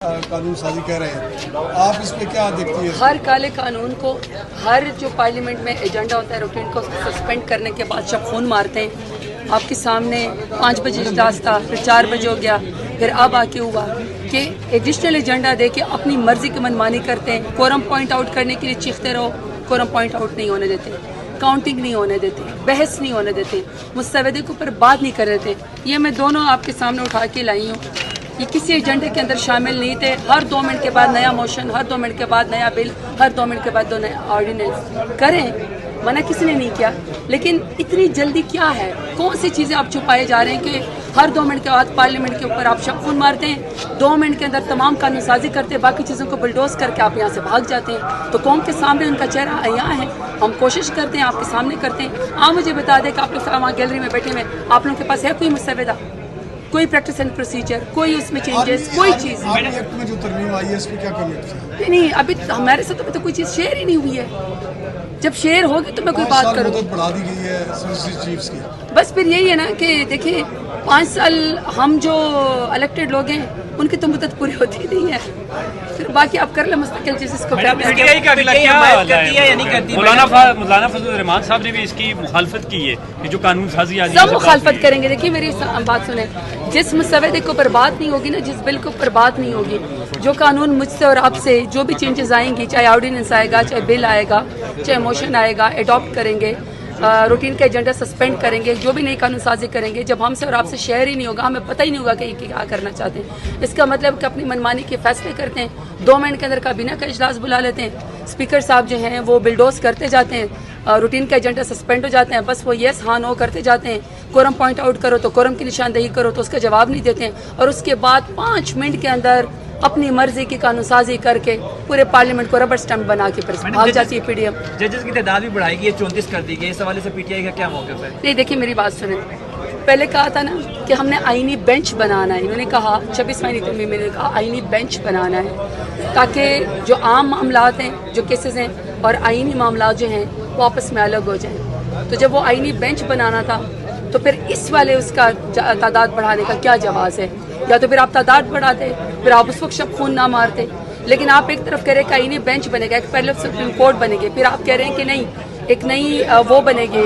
قانون سازی کہہ رہے ہیں، آپ اس پہ کیا دیکھتی ہیں؟ ہر کالے قانون کو، ہر جو پارلیمنٹ میں ایجنڈا ہوتا ہے روٹین کو سسپینڈ کرنے کے بعد جب خون مارتے ہیں، آپ کے سامنے 5 بجے اجلاس تھا، پھر 4 بجے ہو گیا، پھر اب آ کے ہوا کہ ایڈیشنل ایجنڈا دے کے اپنی مرضی کی منمانی کرتے ہیں. کورم پوائنٹ آؤٹ کرنے کے لیے چیختے رہو، کورم پوائنٹ آؤٹ نہیں ہونے دیتے، کاؤنٹنگ نہیں ہونے دیتے، بحث نہیں ہونے دیتے، مستودے کے اوپر بات نہیں کر رہے تھے. یہ میں دونوں آپ کے سامنے اٹھا کے لائی ہوں. یہ کسی ایجنڈے کے اندر شامل نہیں تھے. ہر 2 منٹ کے بعد نیا موشن، ہر 2 منٹ کے بعد نیا بل، ہر 2 منٹ کے بعد 2 نیا آرڈیننس کریں. منع کسی نے نہیں کیا، لیکن اتنی جلدی کیا ہے؟ کون سی چیزیں آپ چھپائے جا رہے ہیں کہ ہر 2 منٹ کے بعد پارلیمنٹ کے اوپر آپ شب خون مارتے ہیں، 2 منٹ کے اندر تمام قانون سازی کرتے ہیں، باقی چیزوں کو بلڈوز کر کے آپ یہاں سے بھاگ جاتے ہیں. تو قوم کے سامنے ان کا چہرہ عیاں ہے. ہم کوشش کرتے ہیں، آپ کے سامنے کرتے ہیں. آپ مجھے بتا دیں کہ آپ لوگ وہاں گیلری میں بیٹھے ہوئے، آپ لوگوں کے پاس ہے کوئی مسودہ، کوئی پریکٹس اینڈ پروسیجر، کوئی اس میں چینجز، کوئی چیز ایکٹ میں جو ترمیم آئی ہے اس پہ کیا کمنٹ؟ نہیں. ابھی ہمارے ساتھ ابھی تو کوئی چیز شیئر ہی نہیں ہوئی ہے. جب شیئر ہوگی تو میں کوئی بات کروں. مدت بڑھا دی گئی ہے سولسٹر چیفز کی. بس پھر یہی ہے نا کہ دیکھیں 5 سال ہم جو الیکٹڈ لوگ ہیں ان کی تو مدت پوری ہوتی نہیں ہے. پھر باقی آپ کر لیں مستقل چیز کو. مولانا فضل الرحمان صاحب نے بھی اس کی مخالفت کی ہے کہ جو قانون سازی آج سب مخالفت کریں گے. دیکھیے میری بات سنیں، جس مسودے کے اوپر بات نہیں ہوگی نا، جس بل کے اوپر بات نہیں ہوگی، جو قانون مجھ سے اور آپ سے جو بھی چینجز آئیں گی، چاہے آرڈیننس آئے گا، چاہے بل آئے گا، چاہے موشن آئے گا، اڈاپٹ کریں گے، روٹین کا ایجنڈا سسپینڈ کریں گے، جو بھی نئی قانون سازی کریں گے، جب ہم سے اور آپ سے شیئر ہی نہیں ہوگا، ہمیں پتہ ہی نہیں ہوگا کہ یہ کیا کرنا چاہتے ہیں. اس کا مطلب کہ اپنی منمانی کے فیصلے کرتے ہیں. 2 منٹ کے اندر کابینہ کا اجلاس بلا لیتے ہیں. اسپیکر صاحب جو ہیں وہ بلڈوز کرتے جاتے ہیں، روٹین کا ایجنڈا سسپینڈ ہو جاتے ہیں. بس وہ یس ہاں نو کرتے جاتے ہیں. کورم پوائنٹ آؤٹ کرو تو کورم کی نشاندہی کرو تو اس کا جواب نہیں دیتے ہیں. اور اس کے بعد 5 منٹ کے اندر اپنی مرضی کی قانون سازی کر کے پورے پارلیمنٹ کو ربڑ سٹمپ بنا کے بھاگ جاتی ہے پی ڈی ایم. ججز کی تعداد بھی بڑھائی گئی ہے، 34 کر دی گئی. اس حوالے سے پی ٹی آئی کا کیا موقف ہے؟ نہیں دیکھیے میری بات سنیں، پہلے کہا تھا نا کہ ہم نے آئینی بینچ بنانا ہے. انہوں نے کہا 26واں ترمیم میں نے کہا آئینی بینچ بنانا ہے تاکہ جو عام معاملات ہیں، جو کیسز ہیں، اور آئینی معاملات جو ہیں وہ آپس میں الگ ہو جائیں. تو جب وہ آئینی بینچ بنانا تھا تو پھر اس والے اس کا تعداد بڑھانے کا کیا جواز ہے؟ یا تو پھر آپ تعداد بڑھاتے، پھر آپ اس وقت شب خون نہ مارتے. لیکن آپ ایک طرف کہہ رہے ہیں کہ آئینی بینچ بنے گا، ایک پہلے سپریم کورٹ بنے گی، پھر آپ کہہ رہے ہیں کہ نہیں ایک نئی وہ بنے گی،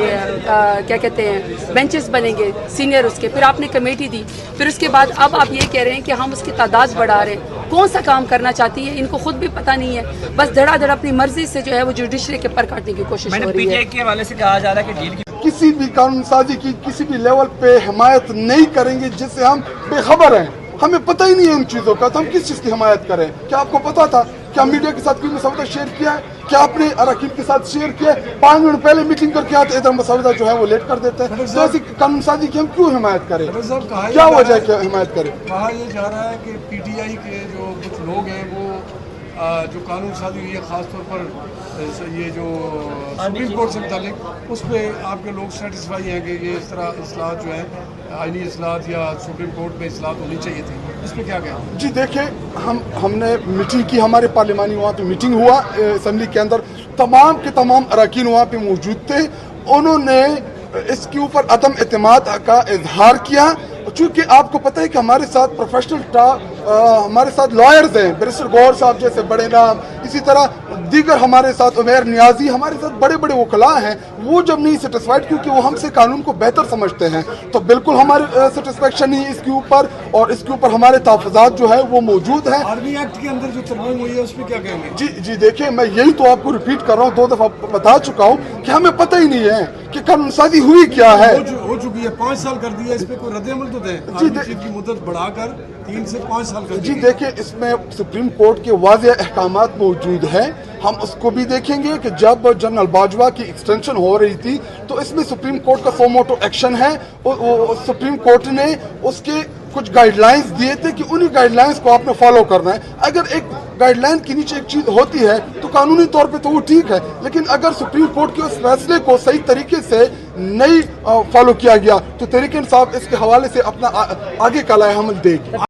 کیا کہتے ہیں، بینچز بنیں گے سینئر اس کے، پھر آپ نے کمیٹی دی، پھر اس کے بعد اب آپ یہ کہہ رہے ہیں کہ ہم اس کی تعداد بڑھا رہے ہیں. کون سا کام کرنا چاہتی ہے ان کو خود بھی پتہ نہیں ہے. بس دھڑا دھڑ اپنی مرضی سے جو ہے وہ جوڈیشری کے پر کاٹنے کی کوشش ہو رہی ہے. کے حوالے سے کہا جا رہا ہے کہ ڈیل کی کسی بھی قانون سازی کی کسی بھی لیول پہ حمایت نہیں کریں گے جس سے ہم بے خبر ہیں. ہمیں پتہ ہی نہیں ہے ان چیزوں کا، تو ہم کس چیز کی حمایت کریں؟ کیا آپ کو پتا تھا؟ کیا میڈیا کے ساتھ کوئی مسودہ شیئر کیا ہے؟ کیا آپ نے اراکین کے ساتھ شیئر کیا ہے؟ 5 منٹ پہلے میٹنگ کر کے آتے ادھر مسودہ جو ہے وہ لیٹ کر دیتے ہیں. تو ایسی قانون سازی کی ہم کیوں حمایت کریں؟ کیا وجہ ہے کہ حمایت کریں؟ کہا یہ جا رہا ہے کہ پی ٹی آئی کے جو کچھ لوگ ہیں وہ جو قانون سازی ہوئی ہے، خاص طور پر یہ جو سپریم کورٹ سے متعلق، اس پہ آپ کے لوگ سیٹسفائی ہیں کہ یہ اس طرح اصلاحات جو ہیں آئینی اصلاحات یا سپریم کورٹ میں اصلاحات ہونی چاہیے تھی. اس پہ کیا کہیں؟ جی دیکھیں، ہم نے میٹنگ کی، ہمارے پارلیمانی وہاں پہ میٹنگ ہوا اسمبلی کے اندر، تمام کے تمام اراکین وہاں پہ موجود تھے. انہوں نے اس کے اوپر عدم اعتماد کا اظہار کیا. چونکہ آپ کو پتہ ہے کہ ہمارے ساتھ پروفیشنل ہمارے ساتھ لائرز ہیں، بیرسٹر گور صاحب جیسے بڑے نام، اسی طرح دیگر ہمارے ساتھ عمیر نیازی، ہمارے ساتھ بڑے بڑے وکلاء ہیں. وہ جب نہیں سیٹسفائڈ کیونکہ وہ ہم سے قانون کو بہتر سمجھتے ہیں، تو بالکل ہماری سیٹسفیکشن نہیں اس کے اوپر، اور اس کے اوپر ہمارے تحفظات جو ہے وہ موجود ہیں. آرمی ایکٹ کے اندر جو ترمیم ہوئی ہے اس پہ کیا کہیں گے؟ جی دیکھیں، میں یہی تو آپ کو ریپیٹ کر رہا ہوں، 2 دفعہ بتا چکا ہوں کہ ہمیں پتہ ہی نہیں ہے کہ قانون سازی ہوئی کیا ہے. ہو چکی ہے، 5 سال کر دی ہے. اس پہ کوئی رد عمل تو دیں. چیف کی مدت بڑھا کر 3 سے 5 سال کر دی. جی دیکھیں، اس میں سپریم کورٹ کے واضح احکامات موجود ہیں. ہم اس کو بھی دیکھیں گے کہ جب جنرل باجوہ کی ایکسٹینشن ہو رہی تھی تو اس میں سپریم کورٹ کا سو موٹو ایکشن ہے. سپریم کورٹ نے اس کے کچھ گائیڈ لائنز دیے تھے کہ انہی گائیڈ لائنز کو آپ نے فالو کرنا ہے. اگر ایک گائیڈ لائن کے نیچے ایک چیز ہوتی ہے تو قانونی طور پہ تو وہ ٹھیک ہے، لیکن اگر سپریم کورٹ کے اس فیصلے کو صحیح طریقے سے نہیں فالو کیا گیا تو تحریک انصاف اس کے حوالے سے اپنا آگے کا لائحہ عمل دے گی.